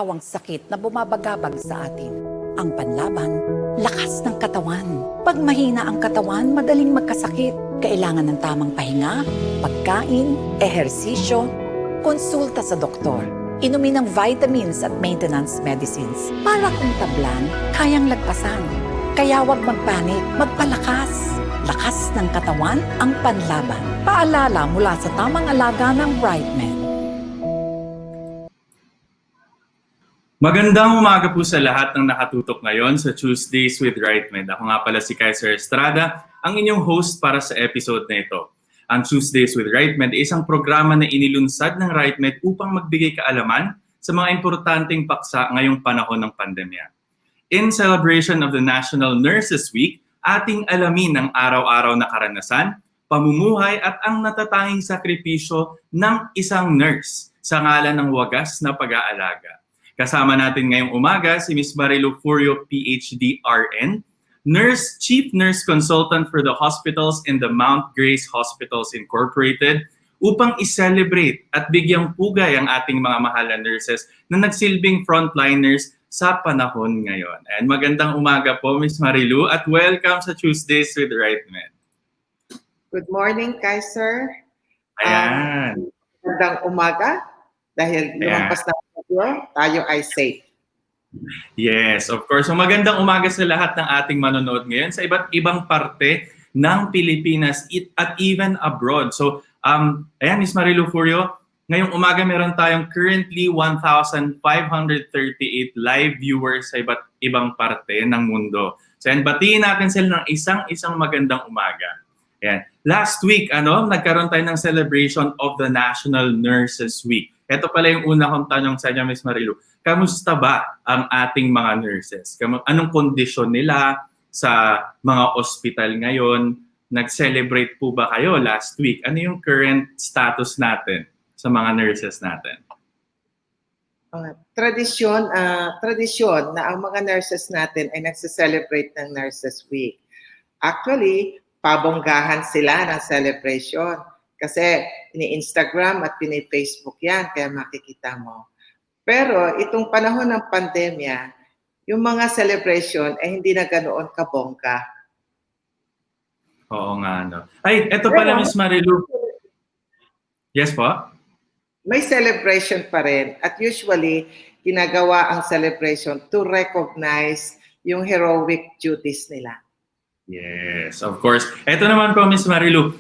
sawang sakit na bumabagabag sa atin. Ang panlaban, lakas ng katawan. Pag mahina ang katawan, madaling magkasakit. Kailangan ng tamang pahinga, pagkain, ehersisyo, konsulta sa doktor. Inumin ng vitamins at maintenance medicines para kung tablan, kayang lagpasan. Kaya huwag magpanik, magpalakas. Lakas ng katawan ang panlaban. Paalala mula sa tamang alaga ng RiteMED. Magandang umaga po sa lahat ng nakatutok ngayon sa Tuesdays with RiteMED. Ako nga pala si Kaiser Estrada, ang inyong host para sa episode na ito. Ang Tuesdays with RiteMED ay isang programa na inilunsad ng RiteMED upang magbigay kaalaman sa mga importanteng paksa ngayong panahon ng pandemya. In celebration of the National Nurses Week, ating alamin ang araw-araw na karanasan, pamumuhay at ang natatanging sakripisyo ng isang nurse sa ngalan ng wagas na pag-aalaga. Kasama natin ngayong umaga si Ms. Marilou Furio Ph.D RN, Chief Nurse Consultant for the Hospitals in the Mount Grace Hospitals Incorporated, upang i-celebrate at bigyang pugay ang ating mga mahal na nurses na nagsilbing frontliners sa panahon ngayon. And magandang umaga po, Ms. Marilou, at welcome sa Tuesdays with RiteMED. Good morning, Kaiser. Ayan. Magandang umaga dahil lumampas na tayo ay safe. Yes, of course. So magandang umaga sa lahat ng ating manonood ngayon sa iba't ibang parte ng Pilipinas at even abroad. So, ayan, Ms. Marilou Furio, ngayong umaga meron tayong currently 1,538 live viewers sa iba't ibang parte ng mundo. So, ayan, batiin natin sila ng isang magandang umaga. Ayan. Last week, nagkaroon tayo ng celebration of the National Nurses Week. Ito pala yung una kong tanong sa inyo, Ms. Marilou. Kamusta ba ang ating mga nurses? Anong kondisyon nila sa mga ospital ngayon? Nag-celebrate po ba kayo last week? Ano yung current status natin sa mga nurses natin? Tradisyon na ang mga nurses natin ay nagse-celebrate ng Nurses Week. Actually, pabonggahan sila ng celebration. Kasi ini-Instagram at ini-Facebook yan, kaya makikita mo. Pero itong panahon ng pandemya, yung mga celebration ay hindi na ganoon kabongga. Oo nga, no. Ay, eto pala, Ms. Marilou. Yes po? May celebration pa rin. At usually, ginagawa ang celebration to recognize yung heroic duties nila. Yes, of course. Ito naman po, Ms. Marilou,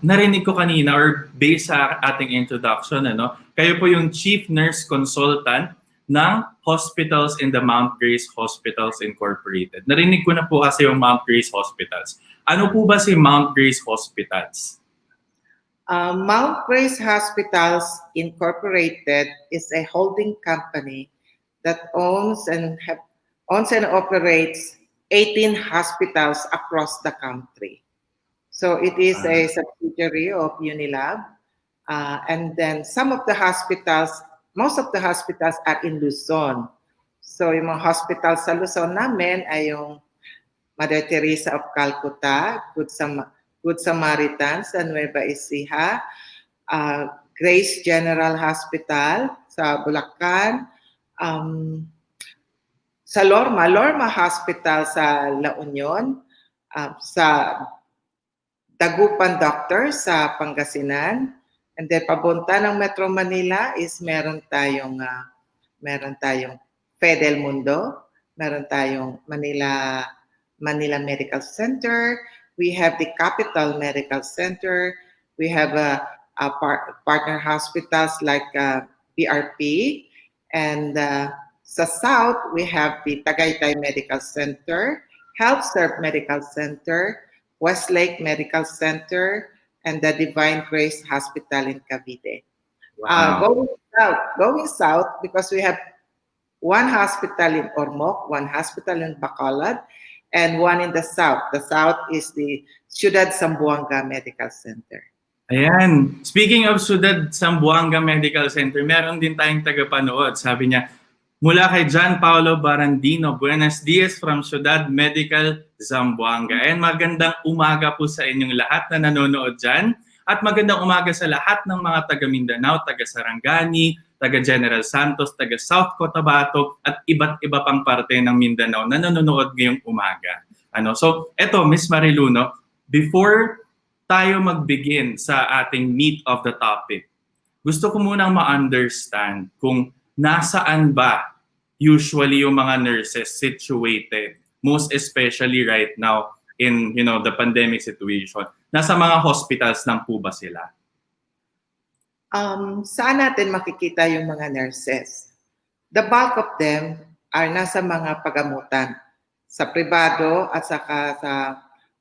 narinig ko kanina or based sa ating introduction, kayo po yung Chief Nurse Consultant ng Hospitals in the Mount Grace Hospitals Incorporated. Narinig ko na po kasi yung Mount Grace Hospitals. Ano po ba si Mount Grace Hospitals? Mount Grace Hospitals Incorporated is a holding company that owns and operates 18 hospitals across the country. So it is a subsidiary of Unilab. And then most of the hospitals are in Luzon. So yung mga hospitals sa Luzon namin ay yung Mother Teresa of Calcutta, Good Samaritans sa Nueva Ecija, Grace General Hospital sa Bulacan, sa Lorma Hospital sa La Union, sa Dagupan Doctor sa Pangasinan, and then pabunta ng Metro Manila is meron tayong Fidel Mundo, meron tayong Manila Medical Center, we have the Capital Medical Center, we have partner hospitals like BRP, and sa South, we have the Tagaytay Medical Center, HealthServe Medical Center, Westlake Medical Center, and the Divine Grace Hospital in Cavite. Wow. Going south, because we have one hospital in Ormoc, one hospital in Bacolod, and one in the south. The south is the Ciudad Zamboanga Medical Center. Ayan. Speaking of Ciudad Zamboanga Medical Center, meron din tayong tagapanood. Sabi niya, mula kay John Paulo Barandino, buenos dias from Ciudad Medical Zamboanga. And magandang umaga po sa inyong lahat na nanonood dyan. At magandang umaga sa lahat ng mga taga Mindanao, taga Sarangani, taga General Santos, taga South Cotabato, at iba't iba pang parte ng Mindanao na nanonood ngayong umaga. So, eto, Miss Marilou, no, before tayo mag-begin sa ating meat of the topic, gusto ko munang ma-understand kung nasaan ba usually yung mga nurses situated, most especially right now in the pandemic situation. Nasa mga hospitals lang po ba sila? Saan natin makikita yung mga nurses? The bulk of them are nasa mga pagamutan sa pribado at saka sa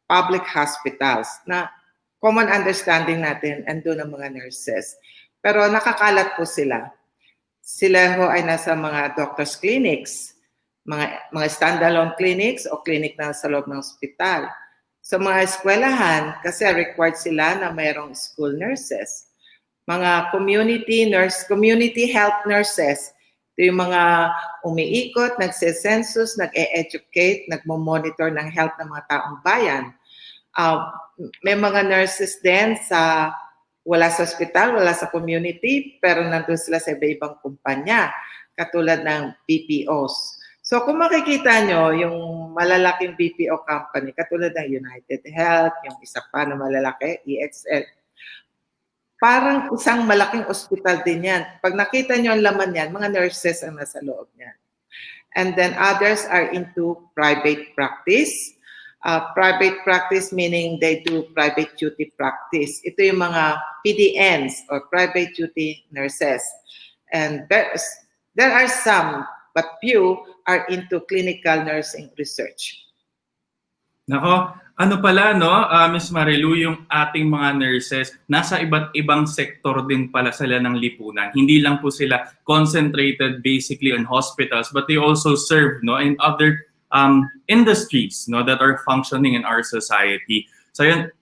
public hospitals na common understanding natin andun ang mga nurses. Pero nakakalat po sila. Sila ho ay nasa mga doctor's clinics, mga standalone clinics o clinic na sa loob ng ospital. Sa mga eskwelahan, kasi required sila na mayroong school nurses. Mga community health nurses, ito yung mga umiikot, nagse-census, nag-e-educate, nagmo-monitor ng health ng mga taong bayan. May mga nurses din wala sa hospital, wala sa community, pero nandun sila sa iba-ibang kumpanya, katulad ng BPOs. So kung makikita nyo, yung malalaking BPO company, katulad ng United Health, yung isa pa na malalaki, EXL, parang isang malaking ospital din yan. Pag nakita nyo ang laman yan, mga nurses ang nasa loob niyan. And then others are into private practice. Private practice meaning they do private duty practice. Ito yung mga PDNs or private duty nurses. And there are some, but few are into clinical nursing research. Nako, ano pala, no, Ms. Marilou, yung ating mga nurses, nasa iba't ibang sektor din pala sila ng lipunan. Hindi lang po sila concentrated basically on hospitals, but they also serve, no, in other industries, no, that are functioning in our society. So yun,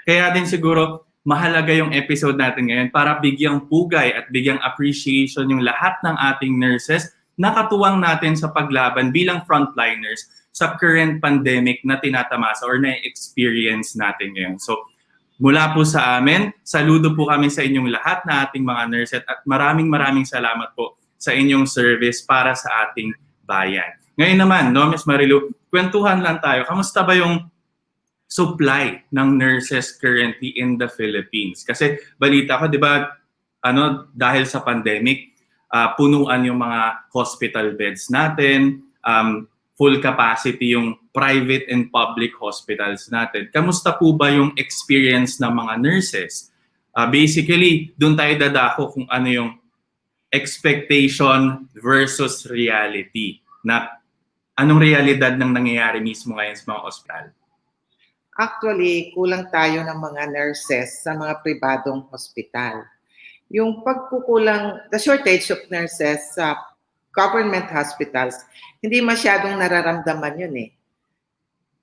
kaya din siguro mahalaga yung episode natin ngayon para bigyang pugay at bigyang appreciation yung lahat ng ating nurses na katuwang natin sa paglaban bilang frontliners sa current pandemic na tinatamasa or na-experience natin ngayon. So, mula po sa amin, saludo po kami sa inyong lahat na ating mga nurses at maraming salamat po sa inyong service para sa ating bayan. Ngayon naman, no, Ms. Marilou, kwentuhan lang tayo. Kamusta ba yung supply ng nurses currently in the Philippines? Kasi balita ko, di ba, dahil sa pandemic, punuan yung mga hospital beds natin, full capacity yung private and public hospitals natin. Kamusta po ba yung experience ng mga nurses? Basically, doon tayo dadako kung ano yung expectation versus reality. Na anong realidad ng nangyayari mismo ngayon sa mga hospital? Actually, kulang tayo ng mga nurses sa mga pribadong hospital. Yung pagkukulang, the shortage of nurses sa government hospitals, hindi masyadong nararamdaman yun eh.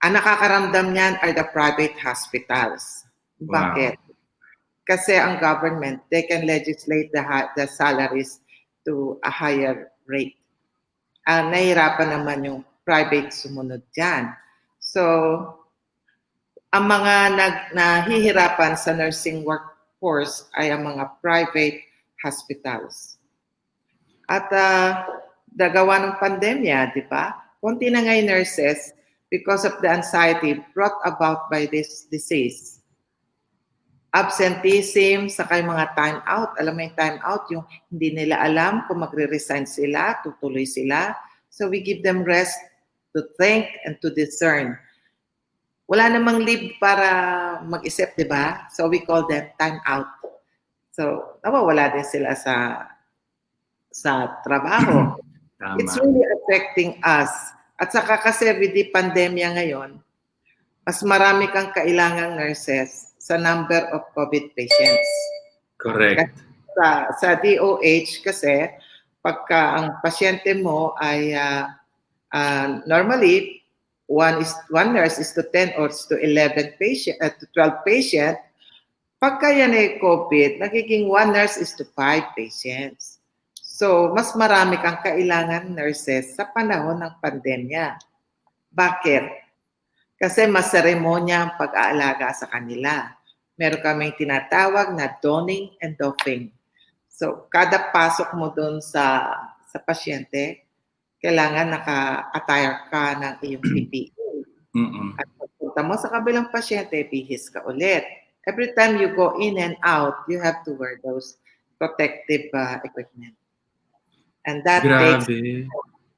Ang nakakaramdam niyan are the private hospitals. Wow. Bakit? Kasi ang government, they can legislate the salaries to a higher rate. Nahihirapan naman yung private sumunod dyan. So, ang mga nahihirapan sa nursing workforce ay ang mga private hospitals. At dagawa ng pandemya, di ba? Konti na ngayon nurses because of the anxiety brought about by this disease. Absenteeism, saka yung mga time out. Alam mo yung time out, yung hindi nila alam kung magre-resign sila, tutuloy sila. So we give them rest to think and to discern. Wala namang leave para mag-isip, di ba? So we call them time out. So nawawala din sila sa trabaho. Tama. It's really affecting us. At saka kasi with the pandemya ngayon, mas marami kang kailangang nurses sa number of COVID patients. Correct. Sa DOH kasi, pagka ang pasyente mo ay normally, one nurse is to 10 or to 11 patient, to 12 patient. Pagka yan ay COVID, nagiging one nurse is to 5 patients. So, mas marami kang kailangan nurses sa panahon ng pandemya. Bakit? Kasi mas seremonya ang pag-aalaga sa kanila. Meron kaming tinatawag na donning and doffing. So, kada pasok mo doon sa pasyente, kailangan naka-attire ka ng iyong PPE. At pagpunta mo sa kabilang pasyente, bihis ka ulit. Every time you go in and out, you have to wear those protective equipment. And that takes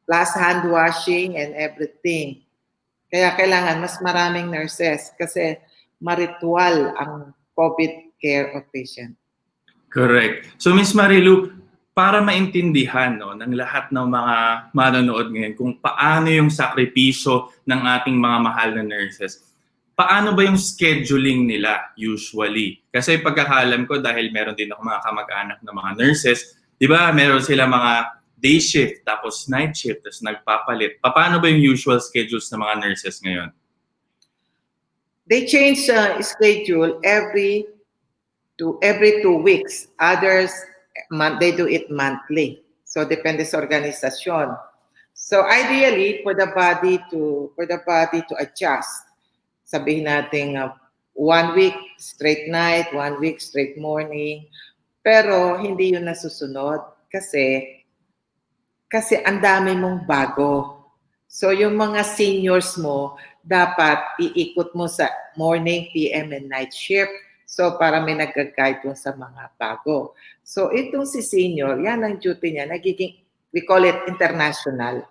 plus hand washing and everything. Kaya kailangan mas maraming nurses kasi maritual ang COVID care of patient. Correct. So Miss Marilou, para maintindihan ng lahat ng mga manonood ngayon kung paano yung sakripisyo ng ating mga mahal na nurses, paano ba yung scheduling nila usually? Kasi pagkakalam ko, dahil meron din ako mga kamag-anak na mga nurses, di ba meron sila mga day shift, tapos night shift, tapos nagpapalit. Paano ba yung usual schedules ng mga nurses ngayon? They change schedule every 2 weeks. Others, they do it monthly. So depende sa organisasyon. So ideally, for the body to adjust, sabihin natin 1 week straight night, 1 week straight morning, pero hindi yun nasusunod kasi ang dami mong bago. So yung mga seniors mo, dapat iikot mo sa morning, PM, and night shift. So para may nag-guide dun sa mga bago. So itong si senior, yan ang duty niya, nagiging, we call it international.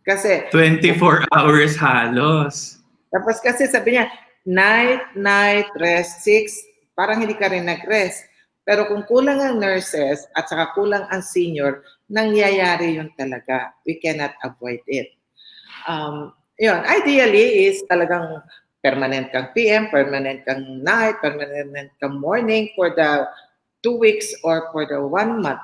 Kasi 24 hours halos. Tapos kasi sabi niya, night, rest, 6, parang hindi ka rin nag-rest. Pero kung kulang ang nurses at saka kulang ang senior, nangyayari yun talaga. We cannot avoid it. Yun, ideally is talagang permanent kang PM, permanent kang night, permanent kang morning for the 2 weeks or for the 1 month.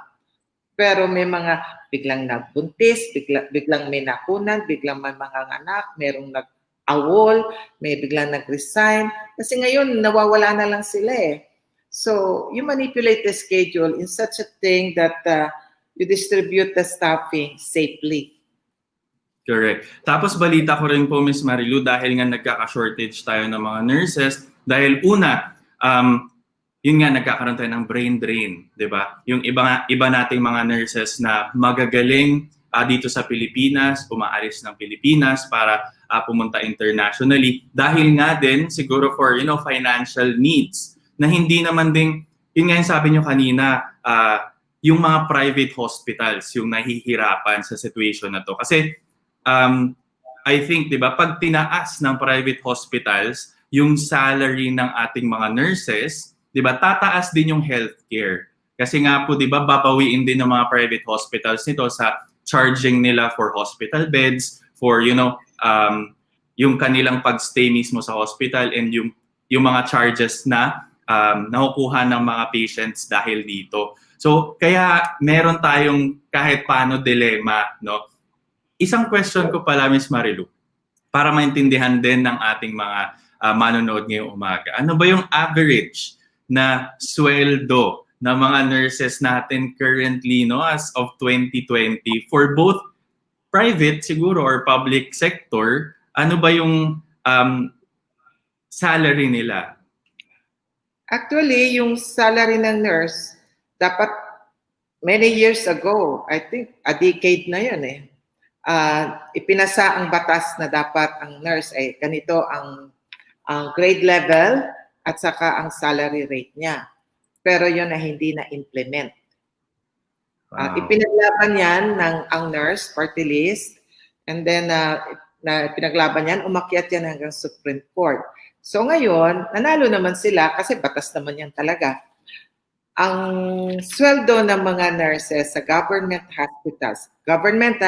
Pero may mga biglang nagbuntis, biglang may nakunan, biglang may mga anak, merong nag-awol, may biglang nag-resign. Kasi ngayon, nawawala na lang sila eh. So, you manipulate the schedule in such a thing that you distribute the staffing safely. Correct. Tapos balita ko rin po, Ms. Marilou, dahil nga nagkaka-shortage tayo ng mga nurses, dahil una, yun nga, nagkakaroon tayo ng brain drain, di ba? Yung iba nating mga nurses na magagaling dito sa Pilipinas, umaalis ng Pilipinas para pumunta internationally. Dahil nga din, siguro for, financial needs, na hindi naman din, yun nga yung sabi nyo kanina, yung mga private hospitals, yung nahihirapan sa situation na to. Kasi, I think, di ba, pag tinaas ng private hospitals, yung salary ng ating mga nurses, di ba, tataas din yung healthcare. Kasi nga po, di ba, babawiin din ng mga private hospitals nito sa charging nila for hospital beds, for, yung kanilang pagstay mismo sa hospital, and yung mga charges na nakukuha ng mga patients dahil dito. So, kaya meron tayong kahit paano dilema, no? Isang question ko pala, Ms. Marilou, para maintindihan din ng ating mga manonood ngayong umaga. Ano ba yung average na sweldo ng mga nurses natin currently, no, as of 2020 for both private siguro or public sector? Ano ba yung salary nila? Actually, yung salary ng nurse, dapat many years ago, I think a decade na yun eh, ipinasa ang batas na dapat ang nurse ay ganito ang grade level at saka ang salary rate niya. Pero yun na hindi na-implement. Wow. Ipinaglaban yan ang nurse party list, and then na pinaglaban yan, umakyat yan hanggang Supreme Court. So ngayon, nanalo naman sila kasi batas naman yan talaga. Ang sweldo ng mga nurses sa government hospitals, government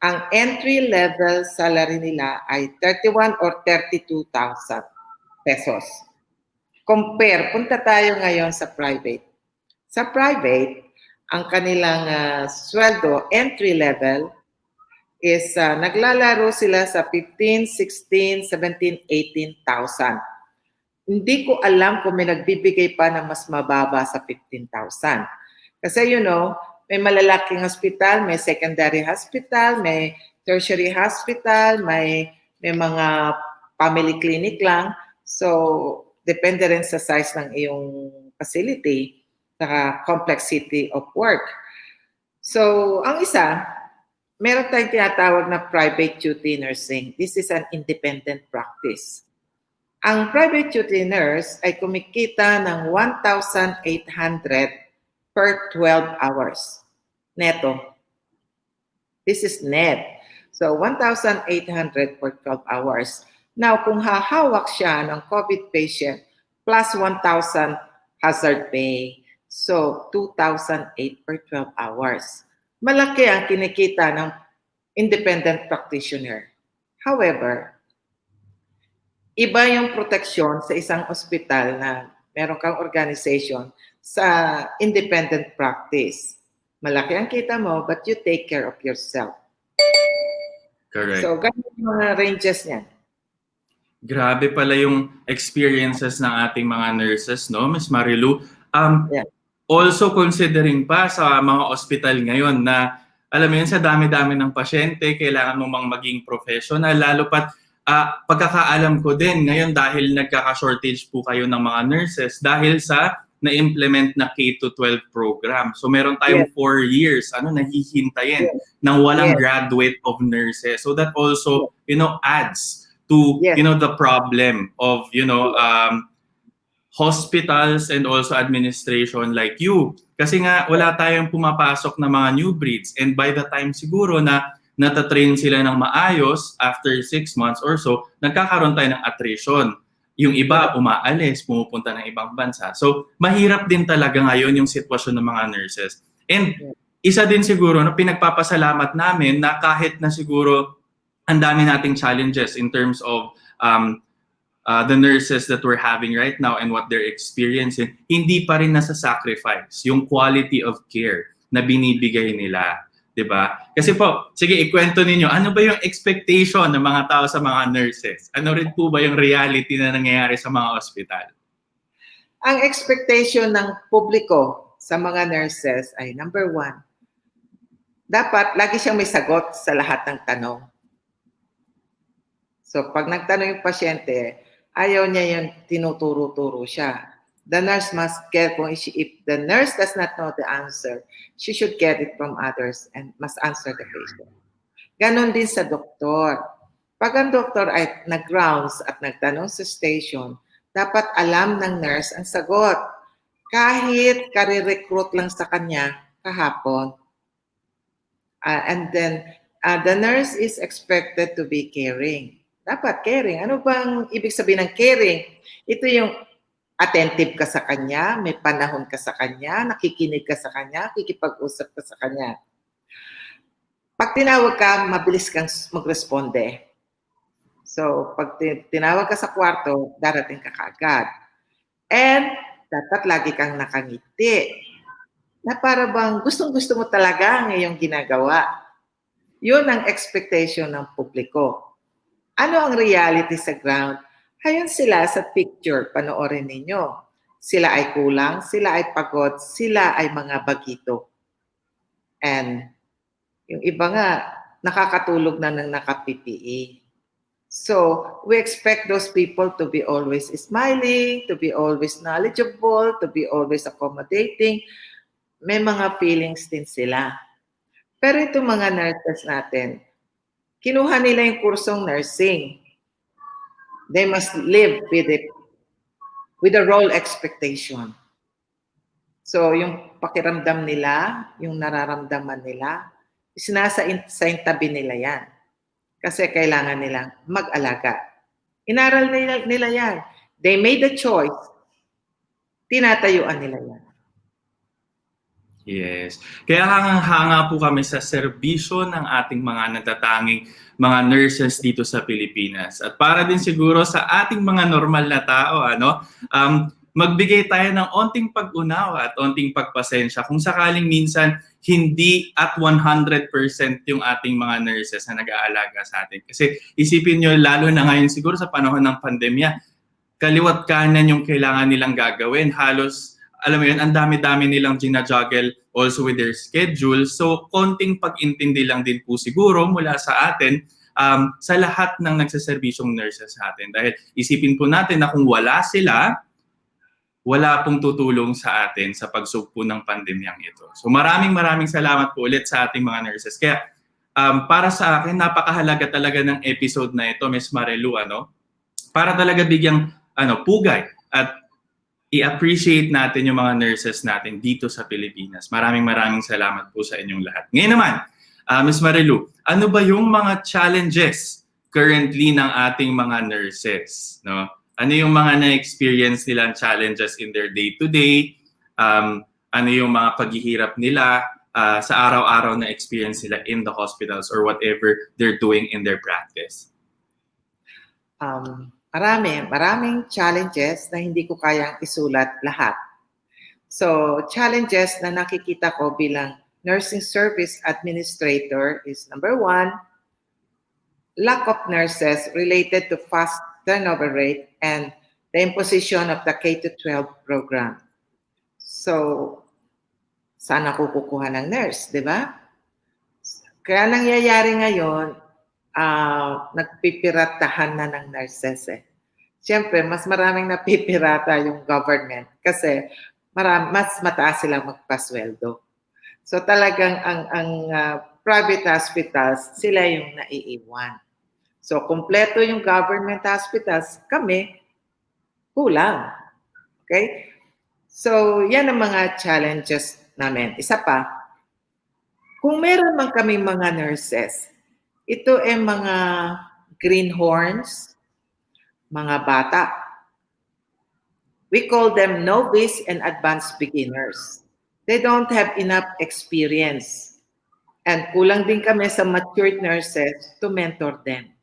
ang entry-level salary nila ay 31 or 32,000 pesos. Compare, punta tayo ngayon sa private. Sa private, ang kanilang sweldo, entry-level, is naglalaro sila sa 15, 16, 17, 18,000. Hindi ko alam kung may nagbibigay pa na mas mababa sa 15,000. Kasi may malalaking hospital, may secondary hospital, may tertiary hospital, may mga family clinic lang. So, depende rin sa size ng iyong facility. saka complexity of work. So, ang isa, meron tayong tinatawag na private duty nursing. This is an independent practice. Ang private duty nurse ay kumikita ng 1,800 per 12 hours. Neto. This is net. So, 1,800 per 12 hours. Now, kung hahawak siya ng COVID patient, plus 1,000 hazard pay. So, 2,008 per 12 hours. Malaki ang kinikita ng independent practitioner. However, iba yung proteksyon sa isang ospital na meron kang organization sa independent practice. Malaki ang kita mo, but you take care of yourself. Correct. So, ganun yung mga ranges niyan. Grabe pala yung experiences ng ating mga nurses, no, Ms. Marilou? Yeah. Also considering pa sa mga ospital ngayon na, alam mo yun, sa dami-dami ng pasyente, kailangan mo mang maging professional, lalo pat pagkakaalam ko din ngayon dahil nagkaka-shortage po kayo ng mga nurses dahil sa na-implement na K-12 program. So meron tayong 4 years nahihintayin ng walang graduate of nurses. So that also, adds to, the problem of, hospitals and also administration like you. Kasi nga wala tayong pumapasok na mga new breeds, and by the time siguro na natatrain sila ng maayos after 6 months or so, nagkakaroon tayo ng attrition. Yung iba umaalis, pumupunta ng ibang bansa. So mahirap din talaga ngayon yung sitwasyon ng mga nurses. And isa din siguro na pinagpapasalamat namin na kahit na siguro ang dami nating challenges in terms of the nurses that we're having right now and what they're experiencing, hindi pa rin nasa sacrifice yung quality of care na binibigay nila. Diba? Kasi po, sige, ikwento ninyo, ano ba yung expectation ng mga tao sa mga nurses? Ano rin po ba yung reality na nangyayari sa mga ospital? Ang expectation ng publiko sa mga nurses ay, number 1, dapat lagi siyang may sagot sa lahat ng tanong. So, pag nagtanong yung pasyente, ayaw niya yung tinuturo-turo siya. The nurse must get, if the nurse does not know the answer, she should get it from others and must answer the patient. Ganon din sa doktor. Pag ang doktor ay nag-rounds at nagtanong sa station, dapat alam ng nurse ang sagot. Kahit kare-recruit lang sa kanya kahapon. And then, the nurse is expected to be caring. Dapat caring. Ano bang ibig sabihin ng caring? Ito yung attentive ka sa kanya, may panahon ka sa kanya, nakikinig ka sa kanya, kikipag-usap ka sa kanya. Pag tinawag ka, mabilis kang mag-responde. So, pag tinawag ka sa kwarto, darating ka kaagad. And, dapat lagi kang nakangiti. Na para bang gustong-gusto mo talaga ang iyong ginagawa. Yun ang expectation ng publiko. Ano ang reality sa ground? Hayon sila sa picture, panoorin ninyo. Sila ay kulang, sila ay pagod, sila ay mga bagito. And yung iba nga, nakakatulog na ng naka-PPE. So, we expect those people to be always smiling, to be always knowledgeable, to be always accommodating. May mga feelings din sila. Pero itong mga nurses natin, kinuha nila yung kursong nursing. They must live with it, with the role expectation. So, yung pakiramdam nila, yung nararamdaman nila, sinasa tabi nila yan. Kasi kailangan nilang mag-alaga. Inaral nila yan. They made a choice. Tinatayuan nila yan. Yes. Kaya hanga po kami sa serbisyo ng ating mga natatanging mga nurses dito sa Pilipinas. At para din siguro sa ating mga normal na tao, magbigay tayo ng onting pag-unawa at onting pagpasensya kung sakaling minsan hindi at 100% yung ating mga nurses na nag-aalaga sa atin. Kasi isipin nyo, lalo na ngayon siguro sa panahon ng pandemya, kaliwat kanan yung kailangan nilang gagawin. Halos, alam mo yun, ang dami-dami nilang ginajuggle also with their schedule. So, konting pag-intindi lang din po siguro mula sa atin sa lahat ng nagsaserbisyong nurses sa atin. Dahil isipin po natin na kung wala sila, wala pong tutulong sa atin sa pagsugpo ng pandemyang ito. So maraming salamat po ulit sa ating mga nurses. Kaya para sa akin, napakahalaga talaga ng episode na ito, Ms. Marilou, para talaga bigyang pugay at i-appreciate natin yung mga nurses natin dito sa Pilipinas. Maraming salamat po sa inyong lahat. Ngayon naman, Ms. Marilou, ano ba yung mga challenges currently ng ating mga nurses? No? Ano yung mga na-experience nilang challenges in their day-to-day? Ano yung mga paghihirap nila sa araw-araw na experience nila in the hospitals or whatever they're doing in their practice? Maraming challenges na hindi ko kayang isulat lahat. So, challenges na nakikita ko bilang nursing service administrator is number 1, lack of nurses related to fast turnover rate and the imposition of the K-12 program. So, saan ako kukuha ng nurse, di ba? Kaya nangyayari ngayon, nagpipiratahan na ng nurses eh. Siyempre, mas maraming napipirata yung government kasi mas mataas silang magpasweldo. So talagang ang private hospitals, sila yung naiiwan. So kumpleto yung government hospitals, kami, kulang. Okay? So yan ang mga challenges namin. Isa pa, kung meron man kami mga nurses, ito ay mga greenhorns, mga bata. We call them novice and advanced beginners. They don't have enough experience. And kulang din kami sa matured nurses to mentor them.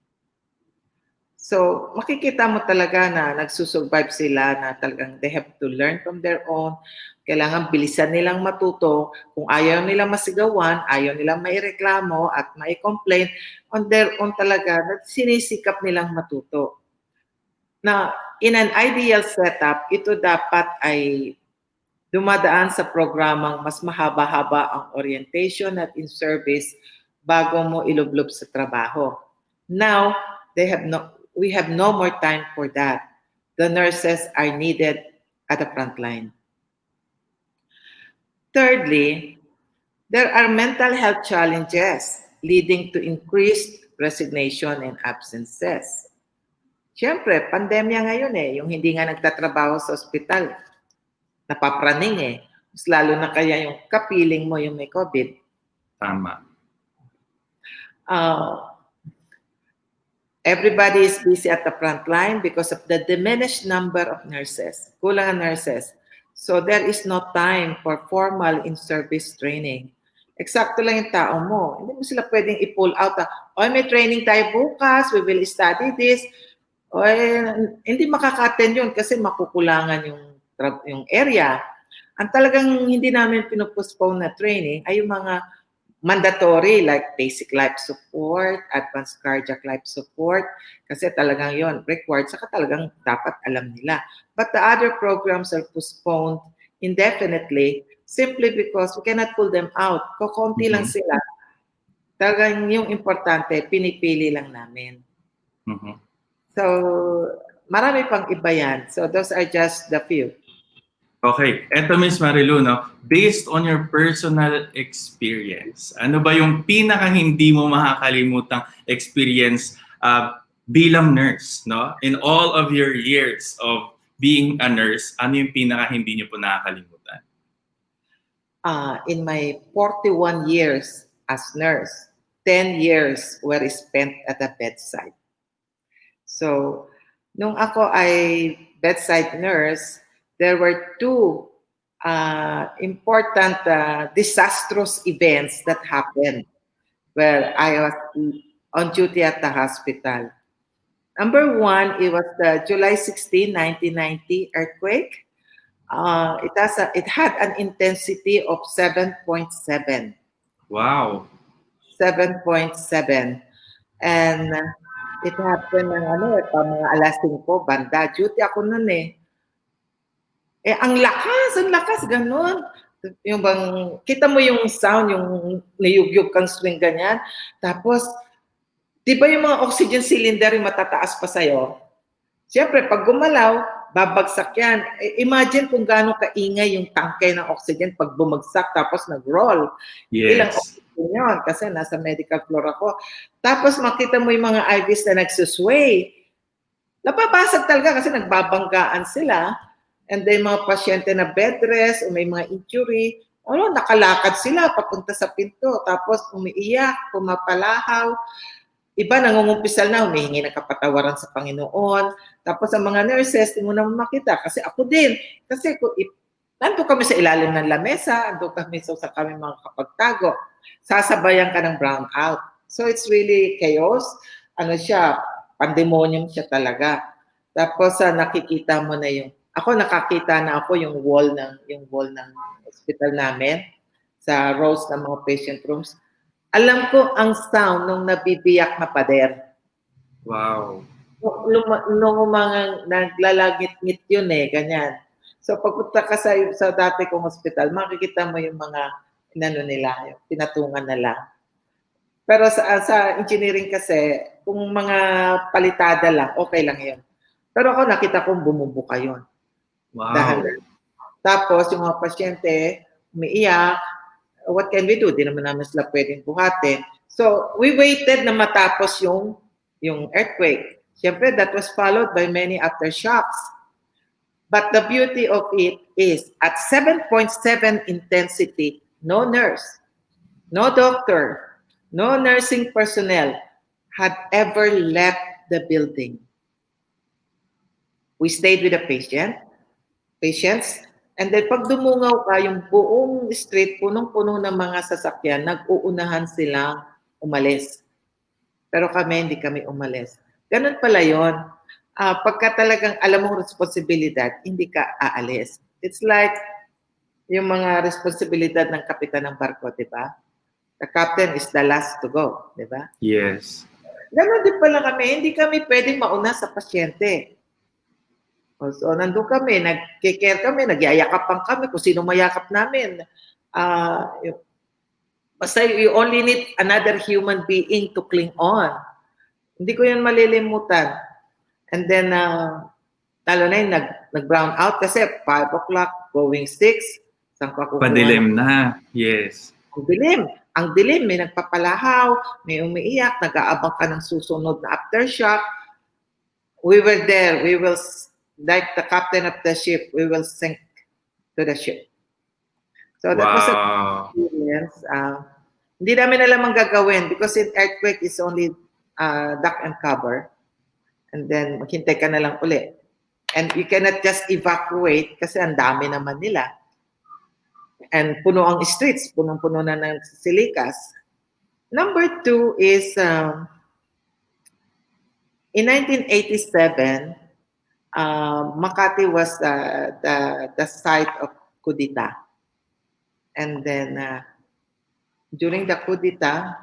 So, makikita mo talaga na nagsusurvive sila na talagang they have to learn from their own. Kailangan bilisan nilang matuto. Kung ayaw nilang masigawan, ayaw nilang maireklamo at mai-complain, on their own talaga, sinisikap nilang matuto. Na in an ideal setup, ito dapat ay dumadaan sa programang mas mahaba-haba ang orientation at in-service bago mo ilublob sa trabaho. Now, we have no more time for that. The nurses are needed at the front line. Thirdly, there are mental health challenges leading to increased resignation and absences. Siyempre, pandemya ngayon yung hindi nga nagtatrabaho sa ospital, napapraning Mas lalo na kaya yung kapiling mo yung may COVID. Tama. Everybody is busy at the front line because of the diminished number of nurses. Kulang ang nurses. So there is no time for formal in-service training. Eksakto lang yung tao mo. Hindi mo sila pwedeng i-pull out. May training tayo bukas, we will study this. Hindi makaka-attend yun kasi makukulangan yung area. Ang talagang hindi namin pinupostpone na training ay yung mga mandatory like basic life support, advanced cardiac life support, kasi talagang yon required, saka talagang dapat alam nila. But the other programs are postponed indefinitely simply because we cannot pull them out. Kukunti lang sila. Talagang yung importante, pinipili lang namin. So, marami pang iba yan. So, those are just the few. Okay. Eto, Ms. Marilou, based on your personal experience, ano ba yung pinaka hindi mo makakalimutang experience bilang nurse, In all of your years of being a nurse, ano yung pinaka hindi niyo po nakakalimutan? In my 41 years as nurse, 10 years were spent at the bedside. So, nung ako ay bedside nurse, there were two important disastrous events that happened where I was on duty at the hospital. Number one, it was the July 16, 1990 earthquake. It had an intensity of 7.7. Wow. 7.7. And it happened ng mga alas 5, banda. Duty ako nun ang lakas, ganun. Yung bang, kita mo yung sound, yung niyugyug kang swing ganyan. Tapos, di ba yung mga oxygen cylinder yung matataas pa sa'yo? Siyempre, pag gumalaw, babagsak yan. Imagine kung gaano kaingay yung tangke ng oxygen pag bumagsak tapos nag-roll. Ilang Yes. oxygen yun kasi nasa medical floor ako. Tapos makita mo yung mga IVs na nagsusway. Napapasag talaga kasi nagbabanggaan sila. And then mga pasyente na bed rest o may mga injury, nakalakad sila papunta sa pinto. Tapos umiiyak, pumapalahaw. Iba nangungumpisal na, humihingi ng kapatawaran sa Panginoon. Tapos ang mga nurses, hindi mo naman makita. Kasi ako din. Kasi nandun kami sa ilalim ng lamesa, nandun kami sa kami mga kapagtago. Sasabayan ka ng brown out. So it's really chaos. Ano siya, pandemonium siya talaga. Tapos nakikita mo na nakakita na ako yung wall ng hospital namin sa rows ng mga patient rooms. Alam ko ang sound nung nabibiyak na pader. Wow. Nung mga naglalagit-ngit yun ganyan. So pagpunta ka sa dati kong hospital, makikita mo yung mga nila, yung pinatungan na lang. Pero sa engineering kasi, kung mga palitada lang, okay lang yun. Pero ako nakita kong bumubuka yun. Wow. Tapos yung mga pasyente, umiiyak, what can we do? Di naman namin sila pwedeng buhatin. So, we waited na matapos yung earthquake. Siyempre, that was followed by many aftershocks. But the beauty of it is, at 7.7 intensity, no nurse, no doctor, no nursing personnel had ever left the building. We stayed with the patients, and then pag dumungaw ka, yung buong street, punong-puno ng mga sasakyan, nag-uunahan silang umalis. Pero kami, hindi kami umalis. Ganun pala yun. Pagka talagang alam mong responsibilidad, hindi ka aalis. It's like yung mga responsibilidad ng kapitan ng barko, di ba? The captain is the last to go, di ba? Yes. Ganun din pala kami, hindi kami pwedeng mauna sa pasyente. So, nandun kami, nag-care kami, nagyayakapan kami kung sino mayakap namin. Basta you only need another human being to cling on. Hindi ko yan malilimutan. And then, talo na yung nag-brown out kasi 5 o'clock, going 6. Saan ka kukuha? Padilim na. Yes. Ang dilim, may nagpapalahaw, may umiiyak, nag-aabang ka ng susunod na aftershock. We were there. We will, like the captain of the ship, we will sink to the ship. So that was an experience. Hindi namin alam ang gagawin because in earthquake is only duck and cover. And then maghintay ka na lang uli. And you cannot just evacuate kasi ang dami naman nila. And puno ang streets, punong-puno na ng silikas. Number 2 is in 1987, Makati was the site of kudita. And then, during the kudita,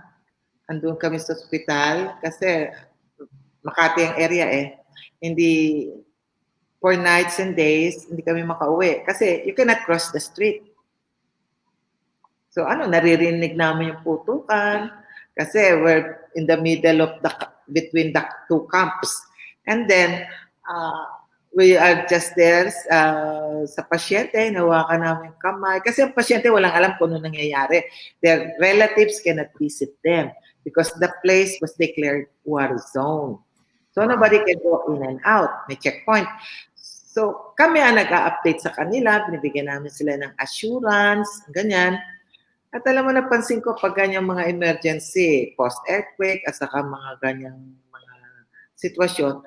andun kami sa ospital kasi Makati ang area Hindi, for nights and days, hindi kami makauwi. Kasi you cannot cross the street. So naririnig namin yung putukan kasi we're in the middle of between the two camps. And then, we are just there sa pasyente, nawakan namin kamay. Kasi ang pasyente walang alam kung ano nangyayari. Their relatives cannot visit them because the place was declared war zone. So nobody can go in and out. May checkpoint. So kami ang nag-a-update sa kanila, binibigyan namin sila ng assurance, ganyan. At alam mo, napansin ko pag ganyang mga emergency, post-earthquake, at saka mga ganyang mga sitwasyon,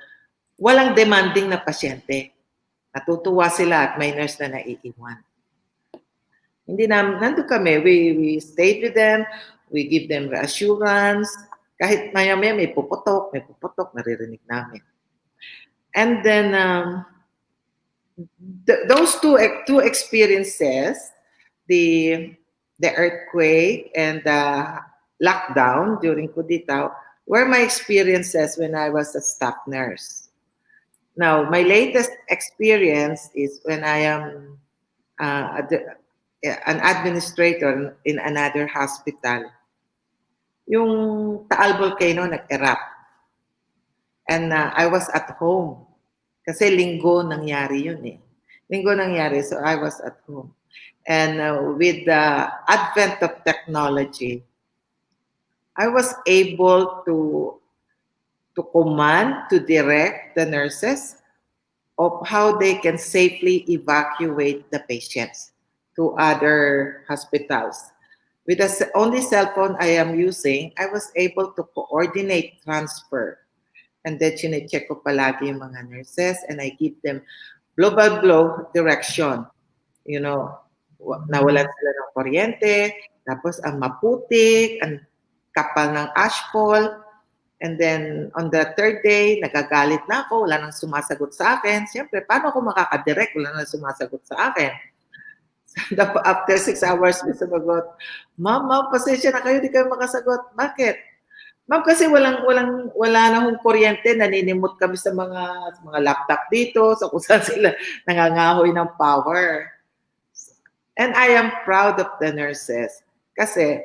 walang demanding na pasyente. Natutuwa sila at may nurse na naiiwan. Hindi namin, nandun kami, we stayed with them, we give them reassurance, kahit maya-maya may puputok, naririnig namin. And then, those two experiences, the earthquake and the lockdown during Kudita were my experiences when I was a staff nurse. Now, my latest experience is when I am an administrator in another hospital. Yung Taal volcano nag-erupt. And I was at home. Kasi linggo nangyari yun eh. Linggo nangyari, so I was at home. And with the advent of technology, I was able to command, to direct the nurses of how they can safely evacuate the patients to other hospitals. With the only cell phone I am using, I was able to coordinate transfer. And then chine-check ko palagi yung mga nurses and I give them blow-by-blow direction. You know, nawalan sila ng kuryente, tapos ang maputik, ang kapal ng ashfall. And then, on the third day, nagagalit na ako, wala nang sumasagot sa akin. Siyempre, paano ako makakadirect? Wala nang sumasagot sa akin. After 6 hours, may sumagot, Ma'am, pasensya na kayo, di kayo makasagot. Bakit? Ma'am, kasi wala na hong kuryente, naninimot kami sa mga laptop dito, sa kung saan sila nangangahoy ng power. And I am proud of the nurses. Kasi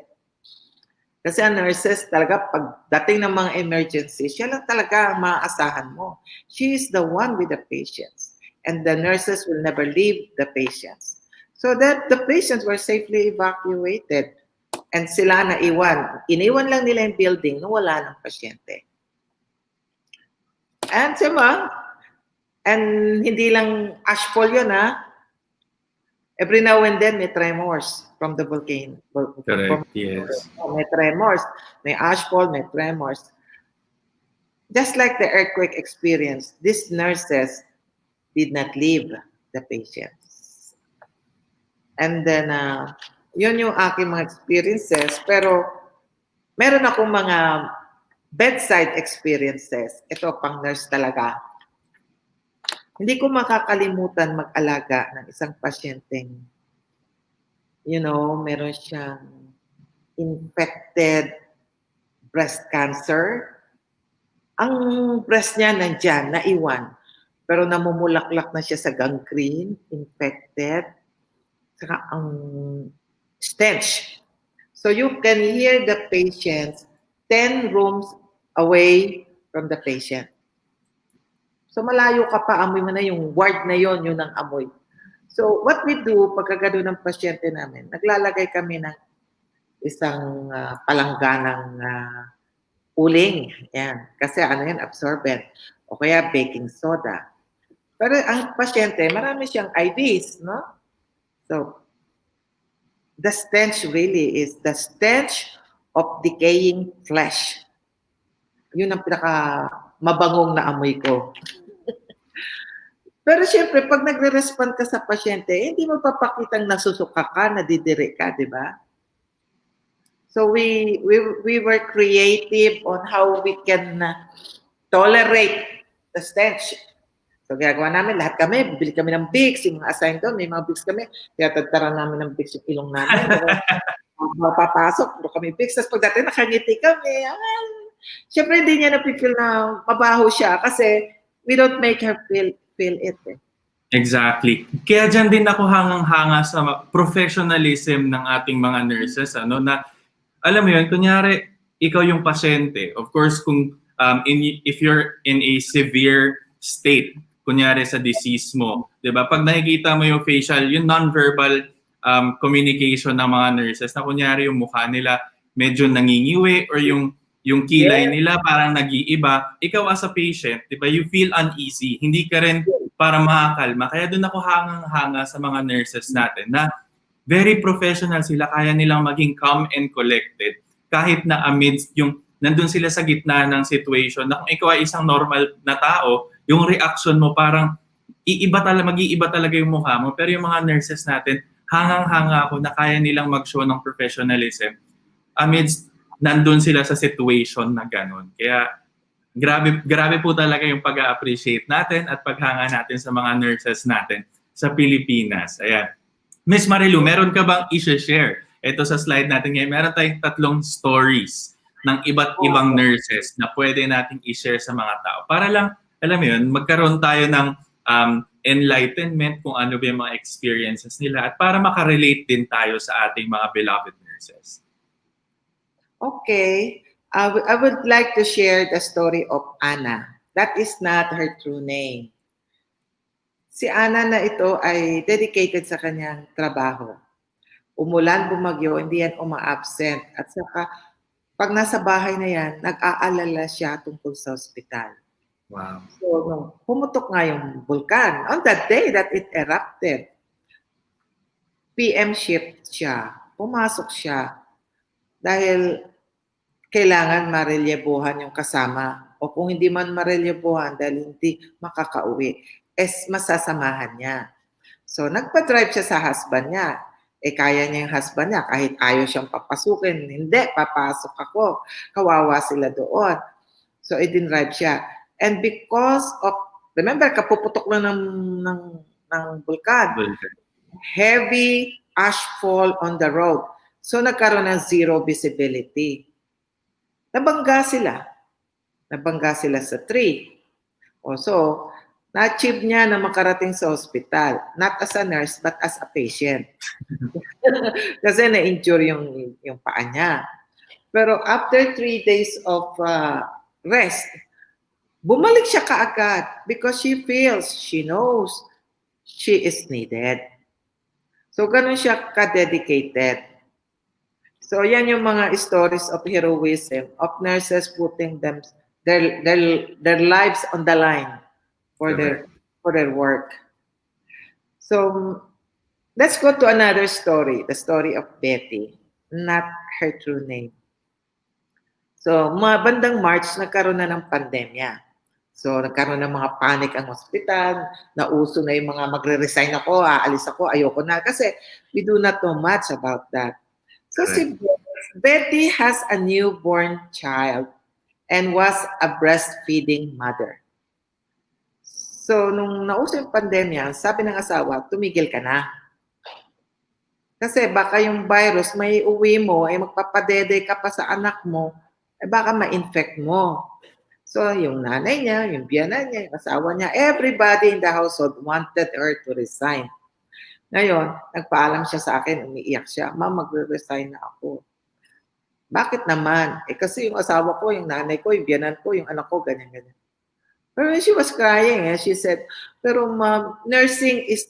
ang nurses talaga, pagdating ng mga emergency, siya lang talaga ang maaasahan mo. She is the one with the patients. And the nurses will never leave the patients. So that the patients were safely evacuated. And sila naiwan. Iniwan lang nila yung building nung wala ng pasyente. And hindi lang ashfall yun ha. Every now and then, may tremors from the volcano. Correct, yes. May tremors, may ashfall, may tremors. Just like the earthquake experience, these nurses did not leave the patients. And then, yun yung aking mga experiences. Pero, meron akong mga bedside experiences. Ito, pang nurse talaga. Hindi ko makakalimutan mag-alaga ng isang pasyenteng, meron siyang infected breast cancer. Ang breast niya nandyan, naiwan. Pero namumulaklak na siya sa gangrene, infected. Saka ang stench. So you can hear the patient 10 rooms away from the patient. So malayo ka pa, amoy mo na yung ward na yon, yun ang amoy. So what we do, pagkagado ng pasyente namin, naglalagay kami ng isang palangganang uling. Yan. Kasi yan, absorbent. O kaya baking soda. Pero ang pasyente, marami siyang IVs, no? So, the stench really is the stench of decaying flesh. Yun ang pinaka mabangong na amoy ko. Pero siyempre, pag nagre-respond ka sa pasyente, hindi mo papakitang nasusuka ka, nadidiri ka, di ba? So we were creative on how we can tolerate the stench. So ginagawa namin, lahat kami, bibili kami ng Vicks, yung mga assigned doon, may mga Vicks kami, kaya tagtara namin ng Vicks yung ilong namin. Mapapasok, puro kami Vicks. Tapos pagdating, nakangiti kami. Siyempre, hindi niya napipil na mabaho siya kasi we don't make her feel it. Exactly. Kaya dyan din ako hangang-hanga sa professionalism ng ating mga nurses, na alam mo yun, kunyari, ikaw yung pasyente. Of course, kung if you're in a severe state, kunyari sa disease mo, 'di ba? Pag nakikita mo yung facial, yung non-verbal communication ng mga nurses, na kunyari yung mukha nila medyo nangingiwi or yung kilay nila parang nag-iiba, ikaw as a patient, 'di ba? You feel uneasy. Hindi ka rin para makakalma. Kaya doon ako hangang-hanga sa mga nurses natin na very professional sila, kaya nilang maging calm and collected kahit na amidst yung nandun sila sa gitna ng situation na kung ikaw ay isang normal na tao, yung reaction mo parang mag-iiba talaga yung mukha mo. Pero yung mga nurses natin, hangang-hanga ako na kaya nilang mag-show ng professionalism amidst nandun sila sa situation na ganun. Kaya grabe po talaga yung pag-appreciate natin at paghanga natin sa mga nurses natin sa Pilipinas. Ayan. Miss Marilou, meron ka bang i-share? Ito sa slide natin ngayon, meron tayong 3 stories ng iba't ibang nurses na pwede nating i-share sa mga tao. Para lang, alam mo yun, magkaroon tayo ng enlightenment kung ano ba yung mga experiences nila at para makarelate din tayo sa ating mga beloved nurses. Okay. I would like to share the story of Anna. That is not her true name. Si Ana na ito ay dedicated sa kanyang trabaho. Umulan, bumagyo, hindi yan uma-absent. At saka, pag nasa bahay na yan, nag-aalala siya tungkol sa ospital. Wow. So, nung pumutok nga yung vulkan, on that day that it erupted, PM shift siya, pumasok siya, dahil kailangan marelyebuhan yung kasama. O kung hindi man marelyebuhan dahil hindi makakauwi, masasamahan niya. So, nagpa-drive siya sa husband niya. Kaya niya yung husband niya, kahit ayaw siyang papasukin. Hindi, papasok ako. Kawawa sila doon. So, i-drive siya. And because of, remember, kapuputok lang ng vulkan. Heavy ashfall on the road. So, nagkaroon ng zero visibility. Nabangga sila sa tree. So, na-achieve niya na makarating sa hospital. Not as a nurse, but as a patient. Kasi na-injure yung paa niya. Pero after 3 days of rest, bumalik siya kaagad because she knows she is needed. So, ganun siya ka-dedicated. So, yan yung mga stories of heroism, of nurses putting their lives on the line for their work. So, let's go to another story, the story of Betty, not her true name. So, bandang March, nagkaroon na ng pandemya. So, nagkaroon ng mga panic ang hospital, nauso na yung mga magre-resign ako, aalis ako, ayoko na. Kasi we do not know much about that. So, si Betty has a newborn child and was a breastfeeding mother. So, nung nauso yung pandemya, sabi ng asawa, tumigil ka na. Kasi baka yung virus, may uwi mo, magpapadede ka pa sa anak mo, baka ma-infect mo. So, yung nanay niya, yung biyanan niya, yung asawa niya, everybody in the household wanted her to resign. Ngayon, nagpaalam siya sa akin, umiiyak siya, "Ma'am, magre-resign na ako." Bakit naman? Kasi yung asawa ko, yung nanay ko, yung biyanan ko, yung anak ko, ganyan-ganyan. Pero when she was crying, she said, "Pero ma'am, nursing is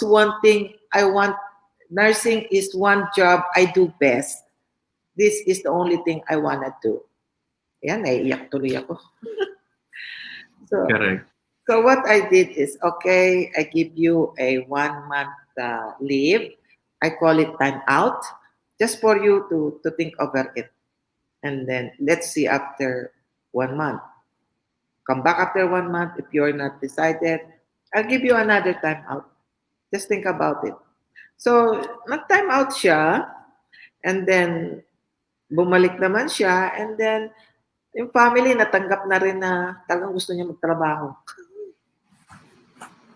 one thing I want. Nursing is one job I do best. This is the only thing I wanna do." Yan, naiiyak tuloy ako. Correct. So what I did is, okay, I give you a 1-month leave. I call it time out, just for you to think over it. And then let's see after 1 month. Come back after 1 month. If you're not decided, I'll give you another time out. Just think about it. So, nag-time out siya, and then bumalik naman siya, and then yung family natanggap na rin na talagang gusto niya magtrabaho.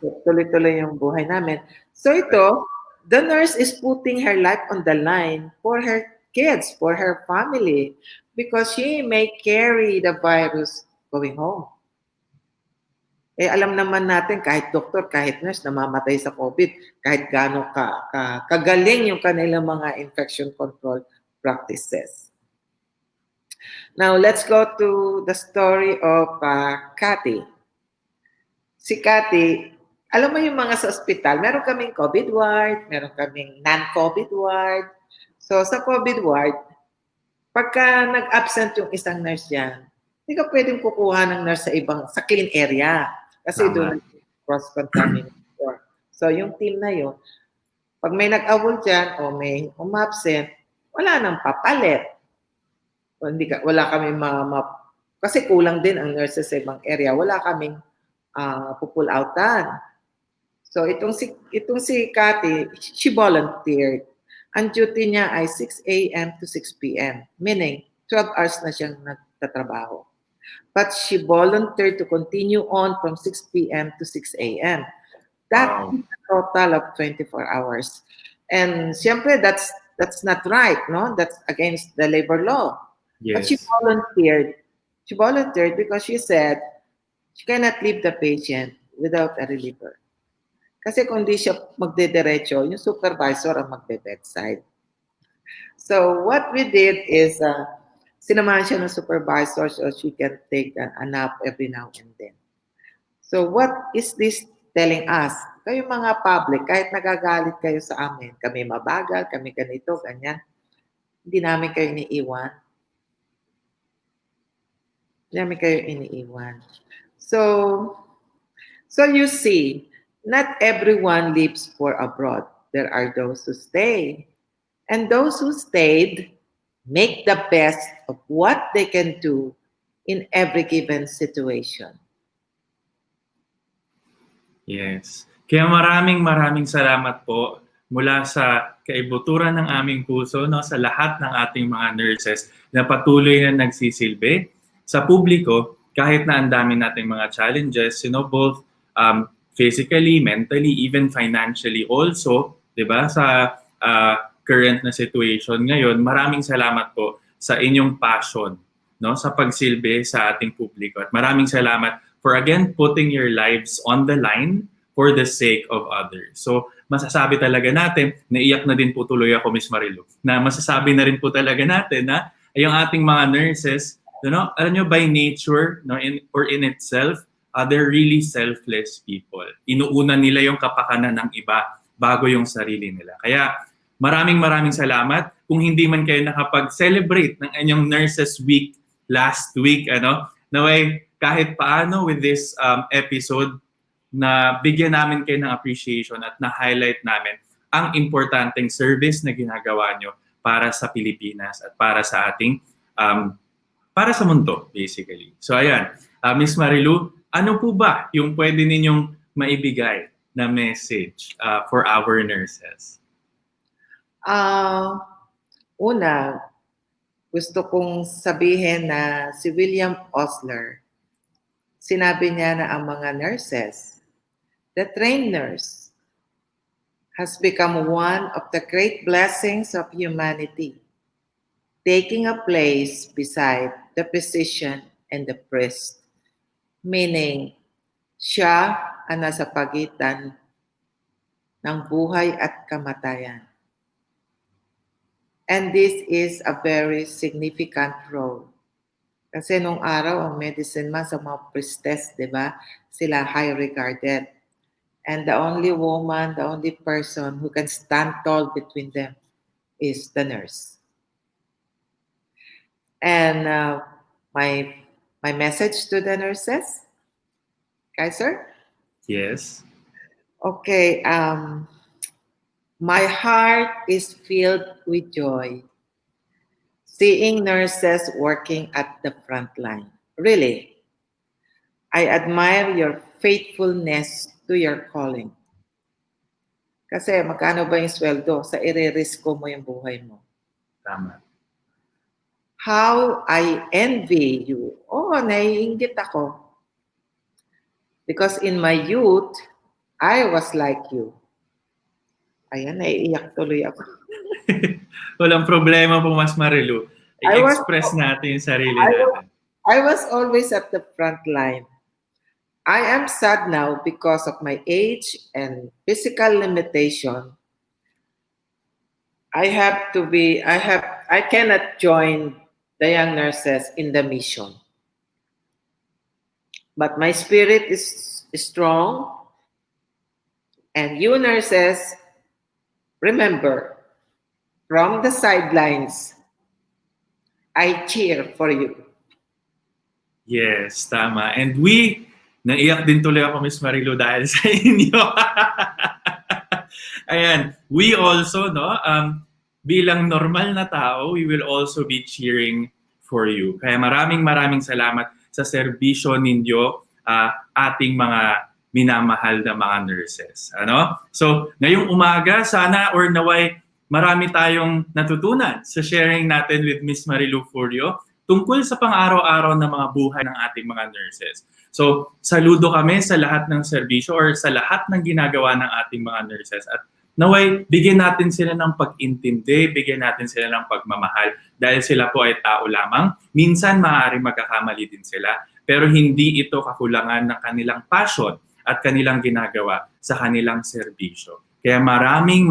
Tuloy-tuloy yung buhay namin. So ito, the nurse is putting her life on the line for her kids, for her family, because she may carry the virus going home. Alam naman natin, kahit doktor, kahit nurse, namamatay sa COVID, kahit gaano kagaling yung kanilang mga infection control practices. Now, let's go to the story of Cathy. Si Cathy, alam mo yung mga sa ospital, meron kaming COVID ward, meron kaming non-COVID ward. So, sa COVID ward, pagka nag-absent yung isang nurse yan, hindi ka pwedeng kukuha ng nurse sa clean area. Kasi doon cross-contamination. So, yung team na yun, pag may nag-awol dyan o may umabsent, wala nang papalit. O, wala kami kasi kulang din ang nurses sa ibang area. Wala kaming pupull-outan. So, itong si Cathy, she volunteered. Ang duty niya ay 6 a.m. to 6 p.m. Meaning, 12 hours na siyang nagtatrabaho. But she volunteered to continue on from 6 p.m. to 6 a.m. That is a total of 24 hours. And siyempre, that's not right, no? That's against the labor law. Yes. But she volunteered. She volunteered because she said she cannot leave the patient without a reliever. Kasi kung di siya magdediretso, yung supervisor ang magbe-bedside. So what we did is, sinamahan siya ng supervisor so she can take a nap every now and then. So what is this telling us? kayo mga public, kahit nagagalit kayo sa amin, kami mabagal, kami ganito, ganyan, hindi namin kayo iniiwan. Hindi namin kayo iniiwan. So you see, not everyone lives for abroad. There are those who stay. And those who stayed make the best of what they can do in every given situation. Yes. Kaya maraming salamat po mula sa kaibuturan ng aming puso, no, sa lahat ng ating mga nurses na patuloy na nagsisilbi sa publiko kahit na ang dami nating mga challenges, both physically, mentally, even financially also, 'di ba? Sa current na situation ngayon, maraming salamat po sa inyong passion, no, sa pagsilbi sa ating publiko. At maraming salamat for again putting your lives on the line for the sake of others. So, masasabi talaga natin, naiyak na din po tuloy ako, Miss Marilou, na masasabi na rin po talaga natin na yung ating mga nurses, alam nyo, by nature, in itself, they're really selfless people. Inuuna nila yung kapakanan ng iba bago yung sarili nila. Kaya, maraming salamat. Kung hindi man kayo nakapag-celebrate ng inyong Nurses Week last week, naway kahit paano with this episode, na bigyan namin kayo ng appreciation at na-highlight namin ang importanteng service na ginagawa nyo para sa Pilipinas at para sa ating, para sa mundo, basically. So ayan, Miss Marilou, ano po ba yung pwede ninyong maibigay na message for our nurses? Una, gusto kong sabihin na si William Osler, sinabi niya na ang mga nurses, the trained nurse, has become one of the great blessings of humanity, taking a place beside the physician and the priest. Meaning, siya ang nasa pagitan ng buhay at kamatayan. And this is a very significant role. Kasi nung araw, ang medicine man sa mga priestess, di ba? Sila high regarded. And the only woman, the only person who can stand tall between them is the nurse. And my message to the nurses, Kaiser? Yes. Okay, my heart is filled with joy seeing nurses working at the front line. Really, I admire your faithfulness to your calling. Kasi magkano ba yung sweldo sa irerisko mo yung buhay mo? Tama. How I envy you. Naiinggit ako. Because in my youth, I was like you. Ayan, naiiyak tuloy ako. Walang problema po, Mas Marilou. I-express natin yung sarili natin. I was always at the front line. I am sad now because of my age and physical limitation. I cannot join the young nurses in the mission. But my spirit is strong. And you nurses, remember, from the sidelines, I cheer for you. Yes, tama. And naiyak din tuloy ako, Miss Marilou, dahil sa inyo. Ayan, we also, bilang normal na tao, we will also be cheering for you. Kaya maraming salamat sa serbisyo ninyo, ating mga minamahal na mga nurses. So, ngayong umaga, sana or naway marami tayong natutunan sa sharing natin with Miss Marilou Furio tungkol sa pang-araw-araw na mga buhay ng ating mga nurses. So, saludo kami sa lahat ng serbisyo or sa lahat ng ginagawa ng ating mga nurses. At naway, bigyan natin sila ng pag-intindi, bigyan natin sila ng pagmamahal dahil sila po ay tao lamang. Minsan, maaaring magkakamali din sila, pero hindi ito kakulangan ng kanilang passion at kanilang ginagawa sa kanilang serbisyo. Kaya maraming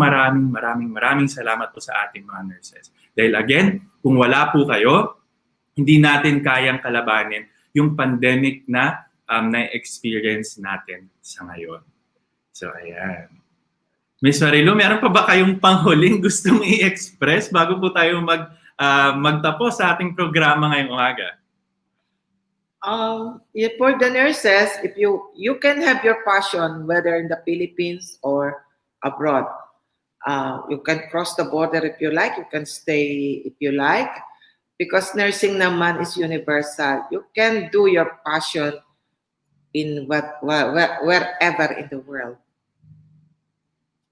salamat po sa ating mga nurses. Dahil again, kung wala po kayo, hindi natin kayang kalabanin yung pandemic na na-experience natin sa ngayon. So, ayan. Miss Marilou, meron pa ba kayong panghuling gustong i-express bago po tayo magtapos sa ating programa ngayong umaga? For the nurses, if you can have your passion, whether in the Philippines or abroad. You can cross the border if you like. You can stay if you like. Because nursing naman is universal. You can do your passion in wherever in the world.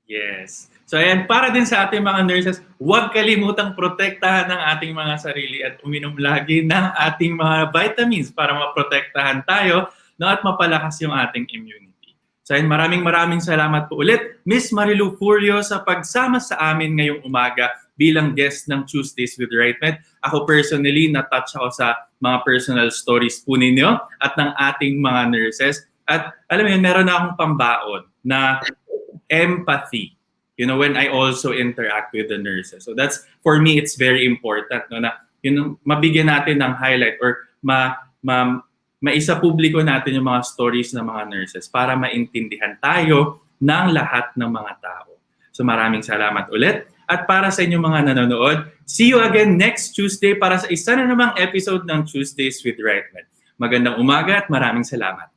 Yes. So ayan, para din sa ating mga nurses, huwag kalimutang protektahan ng ating mga sarili at uminom lagi ng ating mga vitamins para maprotektahan tayo at mapalakas yung ating immunity. So ayan, maraming salamat po ulit, Miss Marilou Furio, sa pagsama sa amin ngayong umaga bilang guest ng Tuesdays with RiteMED. Ako personally, na-touch ako sa mga personal stories po ninyo at ng ating mga nurses. At alam mo yun, meron na akong pambaon na empathy, when I also interact with the nurses. So that's, for me, it's very important, na mabigyan natin ng highlight or maisapubliko natin yung mga stories ng mga nurses para maintindihan tayo ng lahat ng mga tao. So maraming salamat ulit. At para sa inyong mga nanonood, see you again next Tuesday para sa isa na namang episode ng Tuesdays with RiteMED. Magandang umaga at maraming salamat.